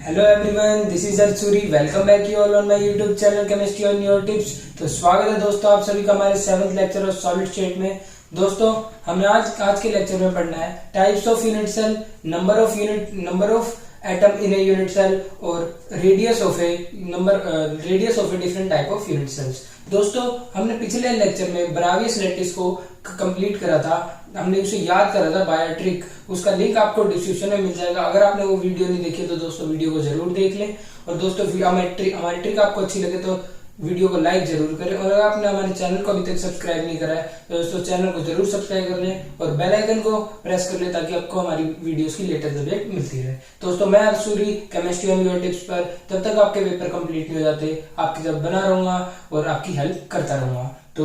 Hello everyone, this is अर्चूरी। Welcome back you all on my YouTube channel chemistry on your tips. तो स्वागत है दोस्तों आप सभी का हमारे 7th lecture of solid state में। दोस्तों हमने आज के लेक्चर में पढ़ना है types of unit cell, number of atom in a unit cell और radius of a different type of unit cells. दोस्तों हमने पिछले लेक्चर में ब्रावियस लैटिस को कंप्लीट करा था, हमने उसे याद करा था बाय ट्रिक। उसका लिंक आपको डिस्क्रिप्शन में मिल जाएगा। अगर आपने वो वीडियो नहीं देखी तो दोस्तों वीडियो को जरूर देख लें। और दोस्तों हमारी ट्रिक आपको अच्छी लगे तो वीडियो को लाइक जरूर करें। और अगर आपने हमारे चैनल को अभी तक सब्सक्राइब नहीं करा है तो दोस्तों चैनल को जरूर सब्सक्राइब कर लें और बेल आइकन को प्रेस कर लें ताकि आपको हमारी वीडियोस की लेटेस्ट अपडेट मिलती रहे। दोस्तों मैं अर्चूरी केमिस्ट्री ऑन योर टिप्स पर जब तक आपके पेपर कंप्लीट नहीं हो जाते आपकी जब बना रहूंगा और आपकी हेल्प करता रहूंगा। तो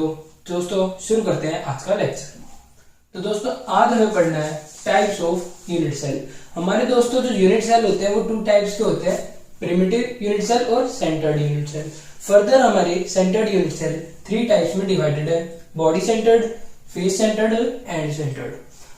दोस्तों शुरू करते हैं आज का लेक्चर। तो दोस्तों आज हमें पढ़ना है टाइप्स ऑफ यूनिट सेल। हमारे दोस्तों जो यूनिट सेल होते हैं वो 2 टाइप्स के होते हैं, प्रिमिटिव यूनिट सेल और सेंटर्ड यूनिट सेल। फर्दर हमारे सेंटर्ड यूनिट सेल 3 टाइप्स में डिवाइडेड है, body centred, face centred, and centred.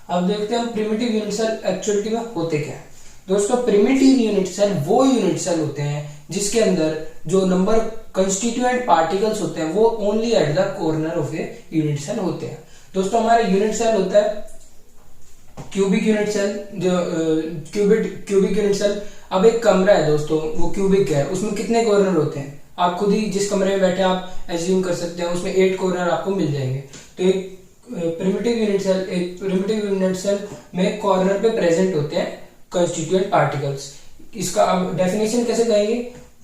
अब देखते हैं हम प्रिमिटिव यूनिट सेल एक्चुअलिटी में होते क्या है। दोस्तों प्रिमिटिव यूनिट सेल वो यूनिट सेल होते हैं जिसके अंदर जो नंबर कंस्टिट्यूएंट पार्टिकल्स होते हैं वो only at the corner of a unit cell होते हैं। दोस्तों हमारा यूनिट सेल होता है क्यूबिक यूनिट सेल, जो क्यूबिक यूनिट सेल। अब एक कमरा है दोस्तों, वो क्यूबिक है, उसमें कितने कॉर्नर होते हैं आप खुद ही जिस कमरे में बैठे आप एज्यूम कर सकते हैं, उसमें 8 कॉर्नर आपको मिल जाएंगे। तो एक प्रिमिटिव यूनिट सेल में कॉर्नर पे प्रेजेंट होते हैं कंस्टिट्यूएंट पार्टिकल्स। इसका अब डेफिनेशन कैसे कहेंगे,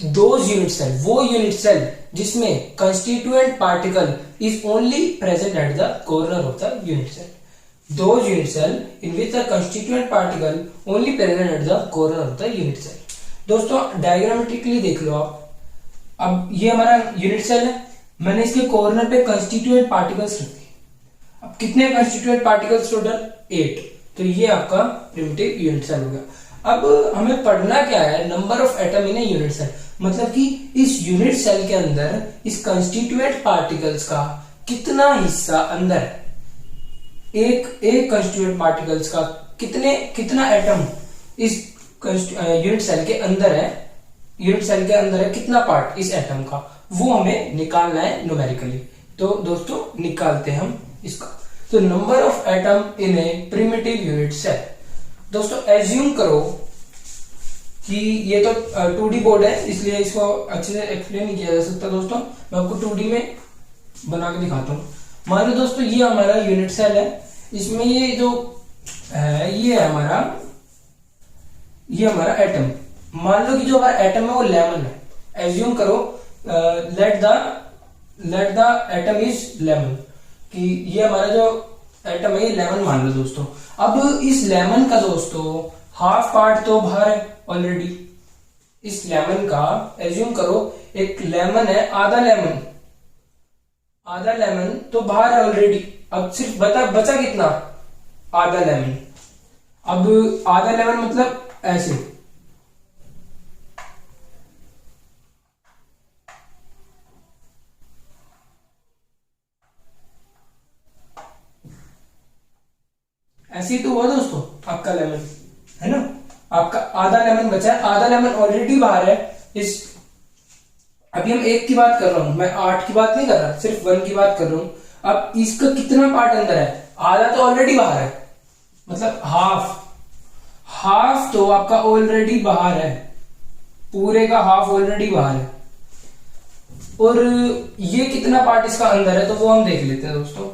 दोज यूनिट सेल, वो यूनिट सेल जिसमें constituent particle is only present at the corner of the unit cell. Those unit cell in which the constituent particle only present at the corner of the unit cell। दोस्तों diagrammatically देख लो आप। अब ये हमारा unit cell है, मैंने इसके corner पे कंस्टिट्यूएंट पार्टिकल्स रख दिए। अब कितने कंस्टिट्यूएंट पार्टिकल्स टोटल 8। तो ये आपका प्रिमिटिव यूनिट सेल हो गया। अब हमें पढ़ना क्या है, number of atom in a unit cell, मतलब कि इस यूनिट सेल के अंदर इस कंस्टिट्यूएंट पार्टिकल्स का कितना हिस्सा अंदर है। एक कंस्टिट्यूएंट पार्टिकल्स का कितना एटम इस यूनिट सेल के अंदर है, कितना पार्ट इस एटम का, वो हमें निकालना है न्यूमेरिकली। तो दोस्तों निकालते हैं हम इसका। तो number of atom in a primitive unit cell. दोस्तों एज्यूम करो कि ये तो 2D बोर्ड है इसलिए इसको अच्छे से एक्सप्लेन नहीं किया जा सकता। दोस्तों मैं आपको 2D में बना के दिखाता हूँ। मान लो दोस्तों ये हमारा यूनिट सेल है, इसमें ये जो है ये है हमारा एटम। मान लो कि जो हमारा एटम है वो लेमन है। एज्यूम करो let the atom is lemon, कि ये हमारा जो एटम है ये लेमन मान लो दोस्तों। अब इस लेमन का दोस्तों हाफ पार्ट तो बाहर है ऑलरेडी। इस लेमन का एज्यूम करो एक लेमन है, आधा लेमन तो बाहर है ऑलरेडी। अब सिर्फ बचा कितना, आधा लेमन। अब आधा लेमन मतलब ऐसे, ऐसे ही तो हुआ दोस्तों आपका लेमन, है ना। आपका आधा लेमन बचा है, आधा लेमन ऑलरेडी बाहर है। इस अभी हम 1 की बात कर रहा हूं, मैं 8 की बात नहीं कर रहा, सिर्फ 1 की बात कर रहा हूं। अब इसका कितना पार्ट अंदर है, आधा तो ऑलरेडी बाहर है, मतलब हाफ तो आपका ऑलरेडी बाहर है, पूरे का हाफ ऑलरेडी बाहर है। और ये कितना पार्ट इसका अंदर है तो वो हम देख लेते हैं दोस्तों।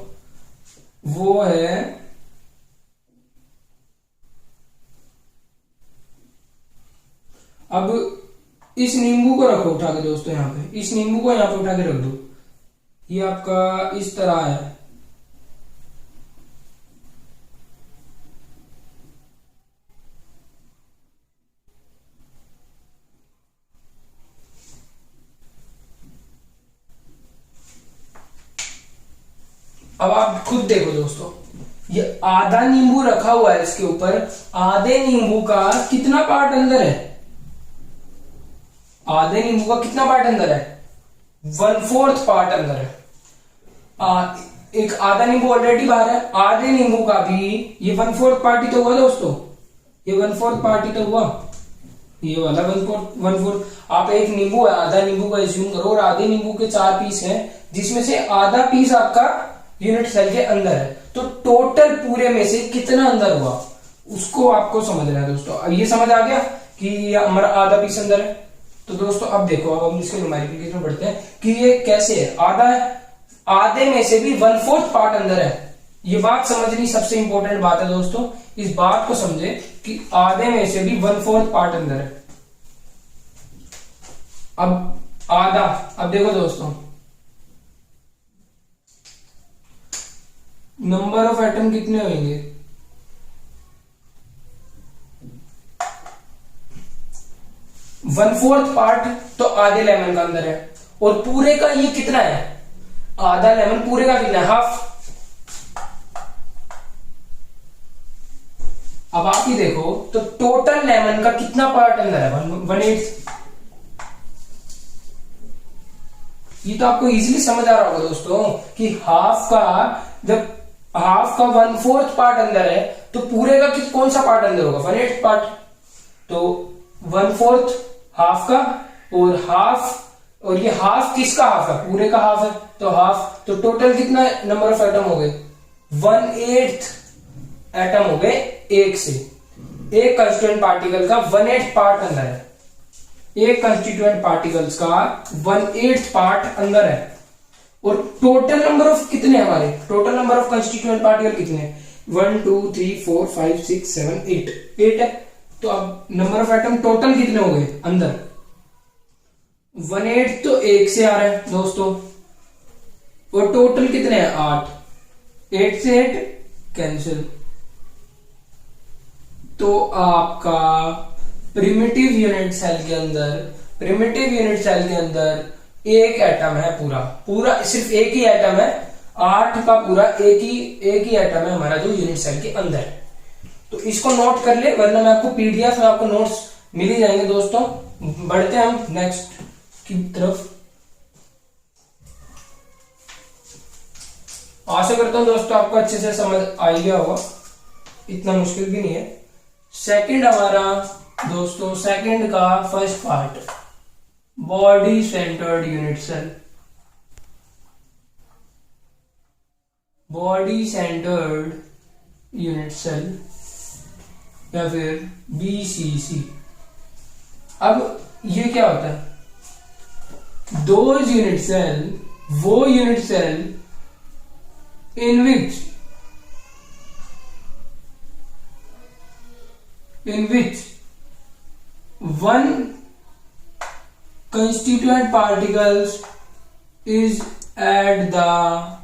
वो है अब इस नींबू को रखो उठा के दोस्तों, यहाँ पे इस नींबू को यहाँ पे उठा के रख दो। ये आपका इस तरह है। अब आप खुद देखो दोस्तों, ये आधा नींबू रखा हुआ है इसके ऊपर, आधे नींबू का कितना पार्ट अंदर है, आधे नींबू का कितना पार्ट अंदर है, 1/4 पार्ट अंदर है। एक आधा नींबू ऑलरेडी बाहर है, आधे नींबू का भी ये 1/4 पार्ट ही तो हुआ दोस्तों, ये 1/4 पार्ट ही तो हुआ। ये वाला 1/4। आप एक नींबू है, आधा नींबू का एज्यूम करो और आधे नींबू के 4 पीस हैं, जिसमें से आधा पीस आपका यूनिट सेल के अंदर है। तो टोटल पूरे में से कितना अंदर हुआ उसको आपको समझना है दोस्तों। अब ये समझ आ गया कि हमारा आधा पीस अंदर है। तो दोस्तों अब देखो, अब हम इसके न्यूमेरिकल में पढ़ते हैं कि ये कैसे है। आधा है, आधे में से भी 1/4 पार्ट अंदर है। ये बात समझनी सबसे इंपॉर्टेंट बात है दोस्तों। इस बात को समझे कि आधे में से भी 1/4 पार्ट अंदर है। अब आधा, अब देखो दोस्तों, नंबर ऑफ एटम कितने होंगे? 1/4 पार्ट तो आधे लेमन का अंदर है, और पूरे का ये कितना है? आधा लेमन पूरे का कितना है? हाफ। अब आप ही देखो तो टोटल लेमन का कितना पार्ट अंदर है? 1/8। ये तो आपको इजीली समझ आ रहा होगा दोस्तों कि हाफ का, जब हाफ का 1/4 पार्ट अंदर है तो पूरे का कौन सा पार्ट अंदर होगा? 1/8 पार्ट। तो 1/4 हाफ का, और हाफ, और ये हाफ किसका हाफ है? पूरे का हाफ है, तो हाफ। तो टोटल कितना नंबर ऑफ एटम हो गए? 1/8 एटम हो गए एक से। एक कंस्टिट्यूएंट पार्टिकल का 1/8 पार्ट अंदर है। एक कंस्टिट्यूएंट पार्टिकल्स का 1/8 पार्ट अंदर है। और टोटल नंबर ऑफ कितने हमारे? Total number of constituent particle कितने हैं? 1 2 3 4 5 6 7 8 8 है। तो अब नंबर ऑफ एटम टोटल कितने हो गए अंदर? 1/8 तो एक से आ रहा है दोस्तों, और टोटल कितने हैं? 8। 8 से 8 कैंसिल। तो आपका प्रिमिटिव यूनिट सेल के अंदर, प्रिमिटिव यूनिट सेल के अंदर एक एटम है, पूरा पूरा सिर्फ एक ही एटम है। 8 का पूरा एक ही एटम है हमारा जो यूनिट सेल के अंदर है। तो इसको नोट कर ले, वरना मैं आपको पीडीएफ में आपको नोट्स मिल ही जाएंगे दोस्तों। बढ़ते हैं हम नेक्स्ट की तरफ। आशा करता हूं दोस्तों आपको अच्छे से समझ आ गया होगा, इतना मुश्किल भी नहीं है। सेकंड हमारा दोस्तों, सेकंड का first part, body centered unit cell. Body centered unit cell या फिर बीसीसी। अब ये क्या होता है? दोज यूनिट सेल, वो unit cell in which one constituent particles is at the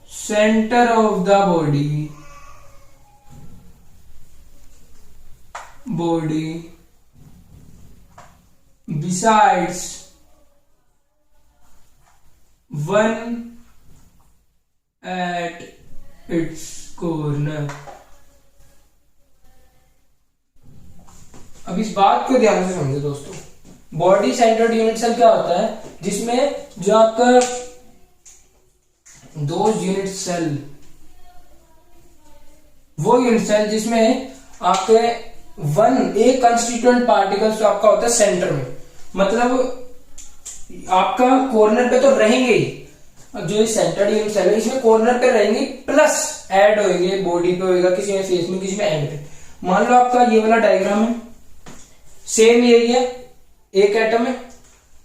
center of the body besides one at its corner। अब इस बात को ध्यान से समझो दोस्तों। बॉडी सेंटर्ड यूनिट सेल क्या होता है? जिसमें जो आपका दो यूनिट सेल, वो यूनिट सेल जिसमें आपके एक कंस्टिट्यूएंट पार्टिकल्स तो आपका होता है सेंटर में, मतलब आपका कॉर्नर पे तो रहेंगे ही, जो सेंटर्ड यूनिट सेल है इसमें कॉर्नर पे रहेंगे, प्लस ऐड होंगे, बॉडी पे होगा, किसी में फेस में, किसी में एंड पे। मान लो आपका ये वाला डायग्राम है, सेम यही है, एक एटम है।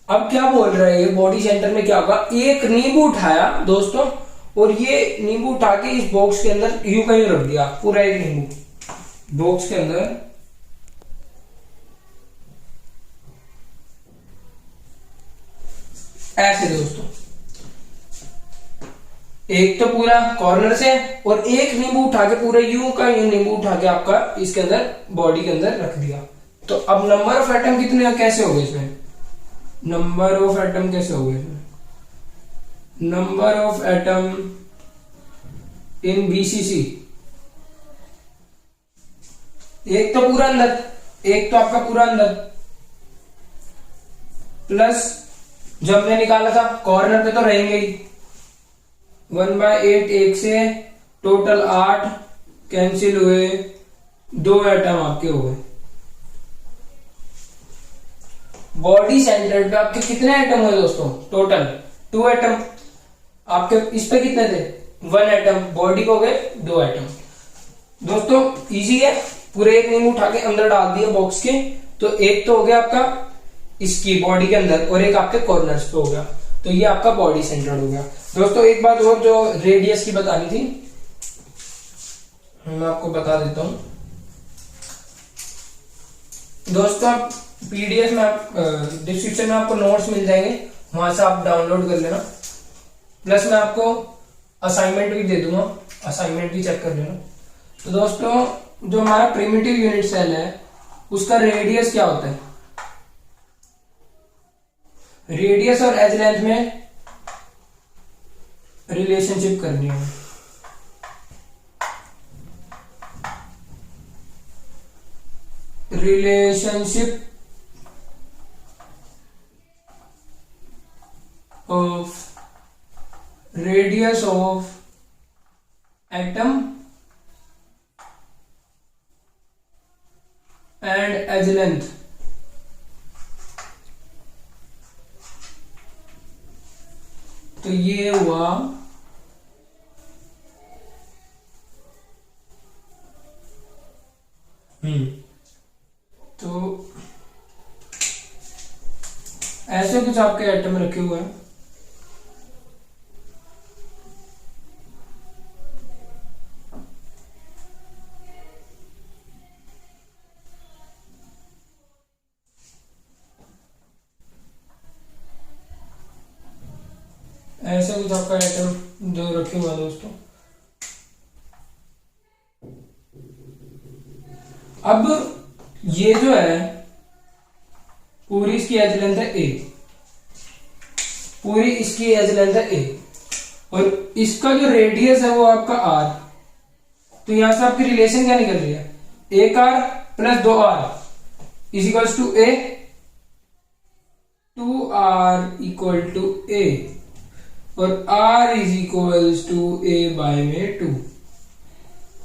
अब क्या बोल रहा है ये बॉडी सेंटर में क्या होगा? एक नींबू उठाया दोस्तों, और ये नींबू उठा के इस बॉक्स के अंदर यूं कहीं रख दिया, पूरा एक नींबू बॉक्स के अंदर ऐसे दोस्तों, एक तो पूरा कॉर्नर से, और एक नींबू उठा के पूरे यूं का यूं नींबू उठा के आपका इसके अंदर बॉडी के अंदर रख दिया। तो अब नंबर ऑफ एटम कितने कैसे हो गए इसमें? नंबर ऑफ एटम कैसे हो गए इसमें? Number of atom in BCC, एक तो पूरा अंदर, एक तो आपका पूरा अंदर, प्लस जो हमने निकाला था कॉर्नर पे तो रहेंगे ही, 1/8 एक से टोटल 8 कैंसिल हुए, 2 एटम आपके हो गए। बॉडी सेंटर पे आपके कितने एटम हुए दोस्तों? Total 2 atom. आपके इस पे कितने थे? 1 एटम। बॉडी को हो गए 2 एटम। दोस्तों इजी है, पूरे एक नींबू उठा के अंदर डाल दिए बॉक्स के, तो एक तो हो गया आपका इसकी बॉडी के अंदर और एक आपके कॉर्नर्स पे हो गया, तो ये आपका बॉडी सेंटर्ड हो गया। दोस्तों एक बात और जो रेडियस की बतानी थी, मैं आपको बता देता हूं। दोस्तों पीडीएफ में डिस्क्रिप्शन में आपको नोट्स मिल जाएंगे, वहां से आप डाउनलोड कर लेना। प्लस मैं आपको असाइनमेंट भी दे दूंगा, असाइनमेंट भी चेक कर लेना। तो दोस्तों जो हमारा प्रिमिटिव यूनिट सेल है उसका रेडियस क्या होता है? रेडियस और एज लेंथ में रिलेशनशिप करनी है। Relationship of radius of atom and edge length। तो ये हुआ तो ऐसे कुछ आपके एटम रखे हुए हैं। ऐसे कुछ आपका आइटम जो रखे हुआ है दोस्तों। अब ये जो है पूरी इसकी एज लेंथ है ए, पूरी इसकी एज लेंथ है ए, और इसका जो रेडियस है वो आपका आर। तो यहां से आपकी रिलेशन क्या निकल रही है? 1r plus 2r is equals to a, 2r equal to a, और r is equals to a by में 2।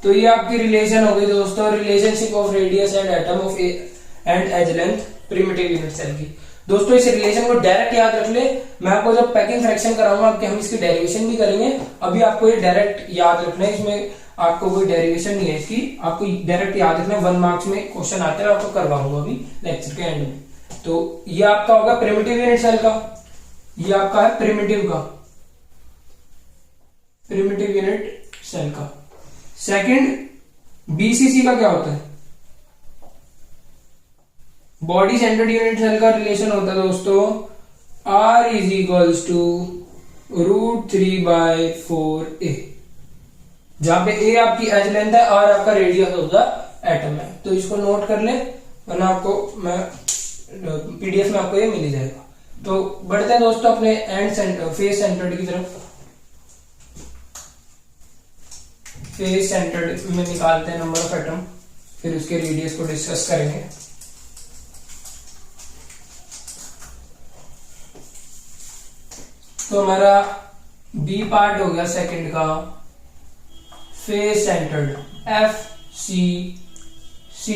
तो ये आपकी रिलेशन हो गई दोस्तों, relationship of radius and atom of a and edge length primitive unit cell की। दोस्तों इस रिलेशन को डायरेक्ट याद रख ले, मैं आपको जब पैकिंग फ्रैक्शन कराऊंगा आपके हम इसकी डेरिवेशन भी करेंगे। अभी आपको ये डायरेक्ट याद रखना है, इसमें आपको कोई डेरिवेशन नहीं है इसकी, आपको डायरेक्ट याद रखना है। 1 मार्क्स में क्वेश्चन आते हैं, आपको करवाऊंगा अभी लेक्चर के एंड में। तो ये आपका होगा प्रिमिटिव यूनिट सेल का, ये आपका है प्रिमिटिव का, प्रिमिटिव यूनिट सेल का। सेकंड बीसीसी का क्या होता है? बॉडी सेंटर्ड यूनिट सेल का रिलेशन होता है दोस्तों R is equals to √3/4a, जहां पे a आपकी एज लेंथ है, R आपका रेडियस ऑफ द एटम है। तो इसको नोट कर ले, वरना आपको मैं पीडीएफ में आपको ये मिल जाएगा। तो बढ़ते हैं दोस्तों अपने एंड सेंटर फेस सेंटर्ड की तरफ। फेस सेंटर्ड में निकालते हैं नंबर ऑफ एटम, फिर उसके रेडियस को डिस्कस करेंगे। तो हमारा बी पार्ट हो गया सेकंड का फेस सेंटर्ड FCC।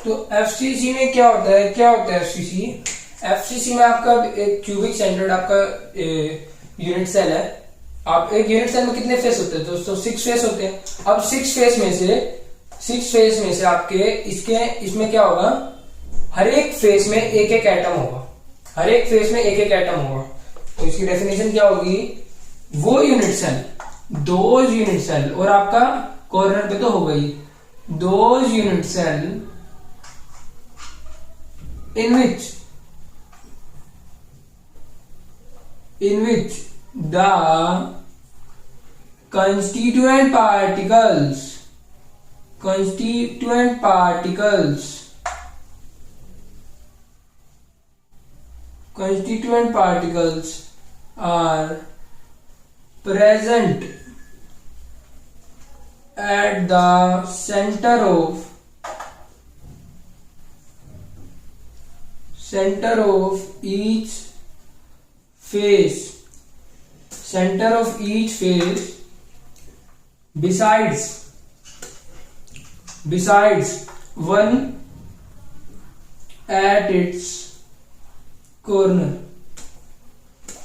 तो FCC में क्या होता है? क्या होता है FCC? FCC में आपका एक क्यूबिक सेंटर्ड आपका यूनिट सेल है। आप एक यूनिट सेल में कितने फेस होते हैं दोस्तों? 6 फेस होते हैं। अब 6 फेस में से आपके इसमें क्या होगा? हर एक फेस में एक एक एटम होगा, हर एक फेस में एक एक एटम होगा। तो इसकी डेफिनेशन क्या होगी? वो unit cell, those unit cell, और आपका कॉर्नर पे तो हो गई, those unit cell in which the constituent particles are present at the center of each phase, besides one at its corner.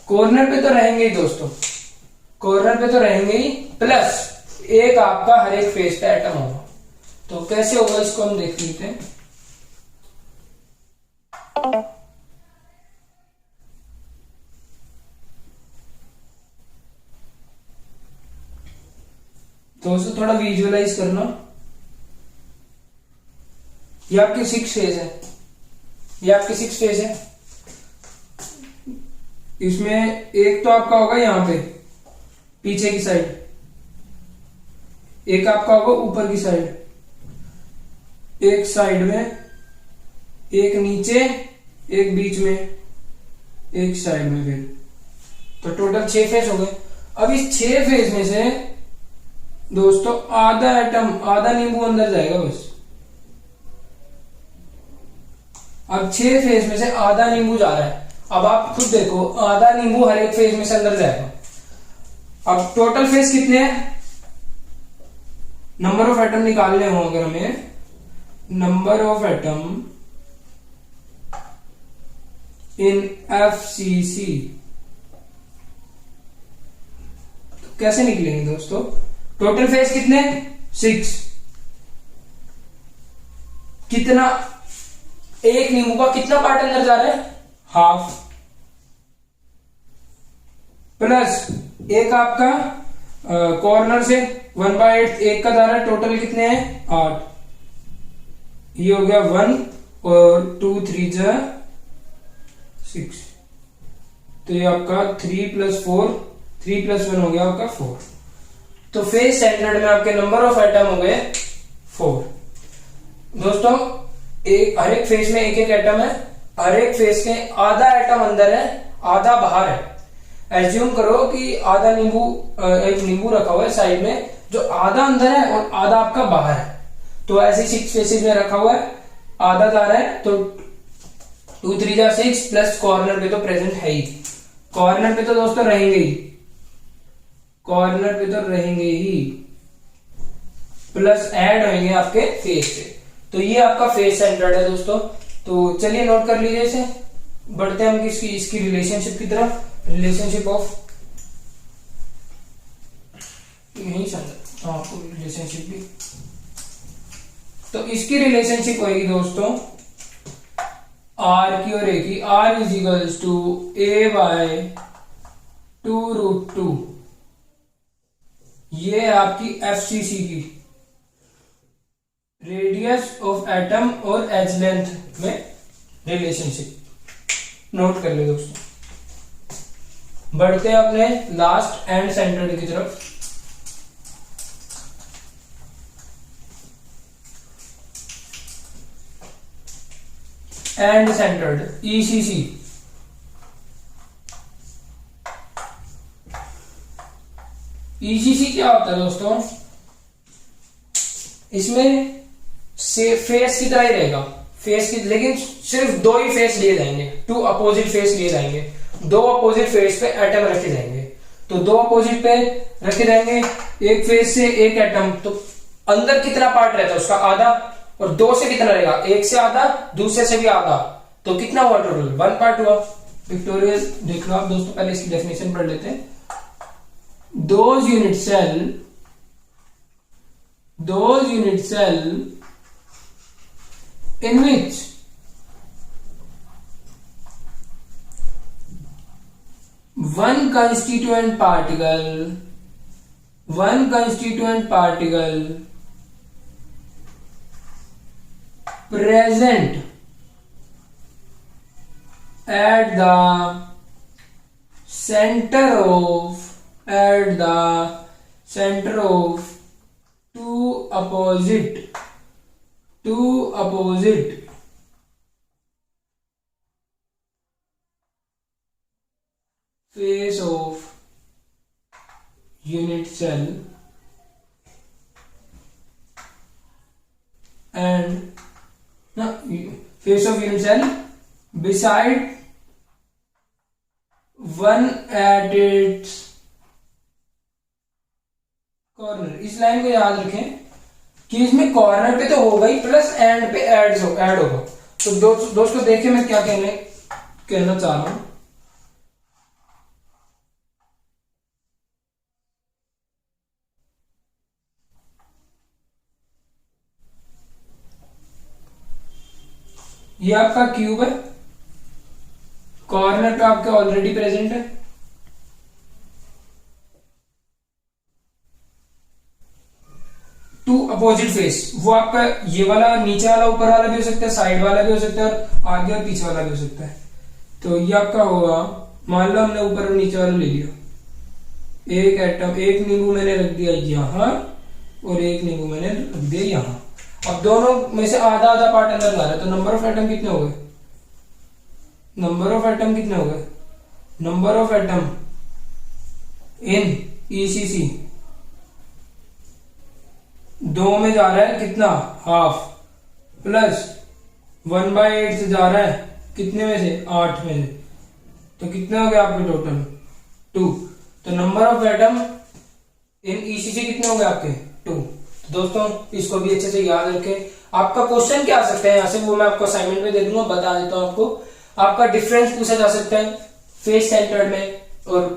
Corner पे तो रहेंगे ही दोस्तों, कॉर्नर पे तो रहेंगे ही, प्लस एक आपका हर एक फेस पे एटम होगा। तो कैसे होगा इसको हम देख लेते हैं। दोस्तों थोड़ा विजुअलाइज करना। ये आपकी 6 फेज है, ये आपकी 6 फेज है। इसमें एक तो आपका होगा यहां पे पीछे की साइड, एक आपका होगा ऊपर की साइड, एक साइड में, एक नीचे, एक बीच में, एक साइड में। फिर तो टोटल 6 फेज हो गए। अब इस 6 फेज में से दोस्तों आधा एटम, आधा नींबू अंदर जाएगा बस। अब 6 फेज में से आधा नींबू जा रहा है। अब आप खुद देखो, आधा नींबू हर एक फेज में से अंदर जाएगा। अब टोटल फेज कितने हैं, नंबर ऑफ एटम निकालने हो अगर हमें, number of atom in FCC, तो कैसे निकलेंगे दोस्तों। टोटल फेज कितने, 6। कितना, एक नींबू का कितना पार्ट अंदर जा रहा है, हाफ, प्लस एक आपका कॉर्नर से 1/8 एक का जा रहा है। टोटल कितने हैं, 8। ये हो गया 1 और 2 3 जा 6। तो ये आपका 3 + 4, 3 + 1 हो गया आपका 4। तो फेज सेंटर्ड में आपके नंबर ऑफ एटम हो गए 4। दोस्तों एक हर एक फेज में एक एक एटम है, हर एक फेज के आधा एटम अंदर है, आधा बाहर है। एज्यूम करो कि आधा नींबू, एक नींबू रखा हुआ है साइड में, जो आधा अंदर है और आधा आपका बाहर है। तो ऐसे 6 फेसेज में रखा हुआ है, आधा जा रहा है, तो 2 3 जा 6 प्लस कॉर्नर पे तो प्रेजेंट है ही, कॉर्नर पे तो दोस्तों रहेंगे ही, कॉर्नर पे तो रहेंगे ही, प्लस ऐड होंगे आपके फेस से। तो ये आपका फेस सेंटर्ड है दोस्तों। तो चलिए नोट कर लीजिए इसे, बढ़ते हैं हम इसकी रिलेशनशिप की तरफ। रिलेशनशिप ऑफ, यही समझ आपको रिलेशनशिप भी। तो इसकी रिलेशनशिप होगी दोस्तों आर की और ए की। R is equals to a/2√2। ये है आपकी FCC की रेडियस ऑफ एटम और एज लेंथ में रिलेशनशिप। नोट कर ले दोस्तों। बढ़ते हैं अपने लास्ट एंड सेंटर्ड की तरफ। And centred ECC। ECC क्या होता है दोस्तों, इसमें से फेस की तरह ही रहेगा, फेस की, लेकिन सिर्फ 2 ही फेस लिए जाएंगे, 2 अपोजिट फेस लिए जाएंगे। 2 अपोजिट फेस पे एटम रखे जाएंगे। तो 2 अपोजिट पे रखे जाएंगे, एक फेस से एक एटम, तो अंदर कितना पार्ट रहता है उसका, आधा, और 2 से कितना रहेगा, एक से आधा, दूसरे से भी आधा, तो कितना हुआ टोटल, 1 पार्ट हुआ। पिक्टोरियल देख लो आप दोस्तों, पहले इसकी डेफिनेशन पढ़ लेते हैं। those unit cell in which one constituent particle present at the center of two opposite face of unit cell and face of unit cell beside one at its corner. इस line को याद रखें कि इसमें corner पे तो होगा ही, plus and पे ऐड होगा। तो दोस्तों देखिए मैं क्या कहना चाह रहा हूं। ये आपका क्यूब है, कॉर्नर पे आपके ऑलरेडी प्रेजेंट है, टू अपोजिट फेस। वो आपका ये वाला नीचे वाला ऊपर वाला भी हो सकता है, साइड वाला भी हो सकता है, और आगे और पीछे वाला भी हो सकता है। तो ये आपका होगा, मान लो हमने ऊपर और नीचे वाला ले लिया, एक एटम, एक नींबू मैंने रख दिया यहां और एक नींबू मैंने रख दिया यहां। अब दोनों में से आधा आधा पार्ट अंदर ला रहा है, तो नंबर ऑफ एटम कितने हो गए? नंबर ऑफ एटम कितने हो गए? Number of atom in ECC, दो में जा रहा है कितना? हाफ, प्लस 1/8 से जा रहा है कितने में से? 8 में से। तो कितने हो गए आपके टोटल? 2। तो number of atom in ECC कितने हो गए आपके? 2। तो दोस्तों इसको भी अच्छे से याद रखें। आपका क्वेश्चन क्या आ सकता है यहाँ से, वो मैं आपको असाइनमेंट में दे दूंगा, बता देता हूँ आपको। आपका डिफरेंस पूछा जा सकता है फेस सेंटर्ड में और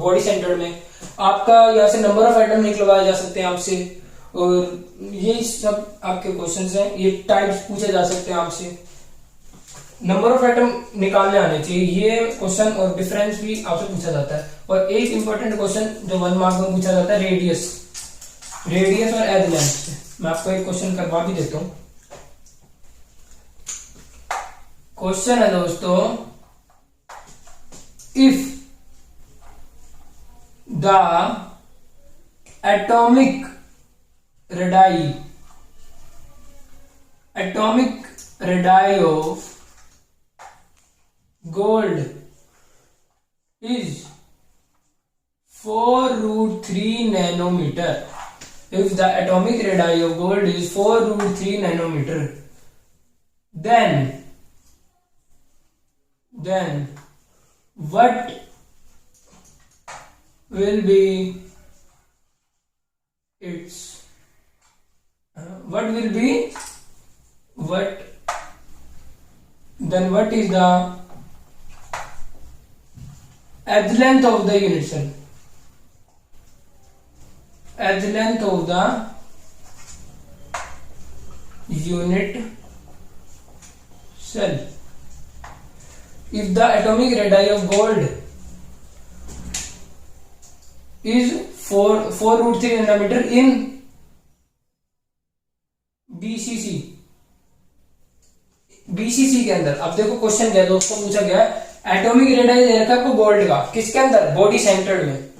बॉडी सेंटर्ड में। आपका यहाँ से नंबर ऑफ एटम निकलवाए जा सकते हैं आपसे, और ये सब आपके क्वेश्चंस हैं। ये टाइप्स पूछे जा सकते हैं आपसे, नंबर ऑफ एटम निकालने आने चाहिए ये क्वेश्चन, और डिफरेंस भी आपसे पूछा जाता है। और एक इंपॉर्टेंट क्वेश्चन जो 1 मार्क में पूछा जाता है, रेडियस और एज लेंथ। मैं आपको एक क्वेश्चन करवा भी देता हूं। क्वेश्चन है दोस्तों, if the atomic radii of gold is 4√3 nanometer. If the atomic radii of gold is 4√3 nanometer, then what will be its what is the edge length of the unit cell? Edge length of the unit cell. If the atomic radii of gold is 4√3 nanometer in BCC के अंदर। अब देखो question क्या है दोस्तों, पूछा गया atomic radii दे रखा है आपको गोल्ड का, किसके अंदर? बॉडी सेंटर्ड में।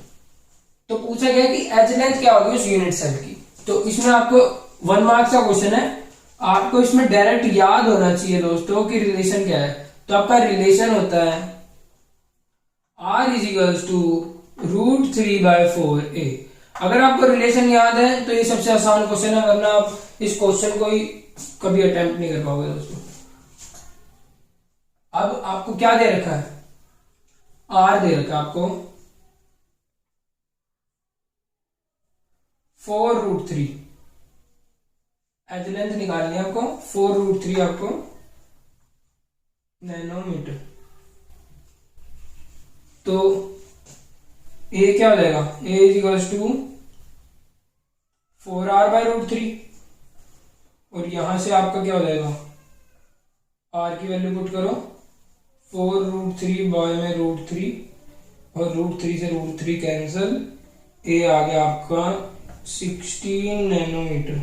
तो पूछा गया कि एज लेंथ क्या होगी उस यूनिट सेल की। तो इसमें आपको 1 मार्क्स का क्वेश्चन है, आपको इसमें डायरेक्ट याद होना चाहिए दोस्तों कि रिलेशन क्या है। तो आपका रिलेशन होता है R = √3/4a। अगर आपको रिलेशन याद है तो ये सबसे आसान क्वेश्चन है, वरना आप इस क्वेश्चन को ही कभी अटेम्प्ट नहीं कर पाओगे दोस्तों। अब आपको क्या दे रखा है? R दे रखा है आपको 4√3, एज लेंथ निकालनी है आपको 4√3 आपको नैनोमीटर। तो ए क्या हो जाएगा? A = 4R/√3, और यहां से आपका क्या हो जाएगा? R की वैल्यू पुट करो, 4√3 में √3, और √3 से √3 कैंसिल, A आ गया आपका 16 नैनोमीटर।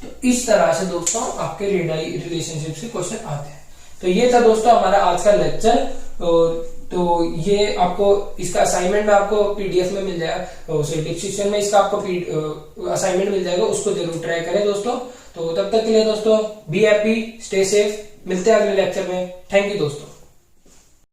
तो इस तरह से दोस्तों आपके रेडाई रिलेशनशिप से क्वेश्चन आते हैं। तो ये था दोस्तों हमारा आज का लेक्चर। तो ये आपको इसका असाइनमेंट में आपको पीडीएफ में मिल जाएगा, डिस्क्रिप्शन में इसका आपको असाइनमेंट मिल जाएगा, उसको जरूर ट्राई करें दोस्तों। तो तब तक के लिए दोस्तों बी हैप्पी, स्टे सेफ, मिलते हैं अगले लेक्चर में। थैंक यू दोस्तों।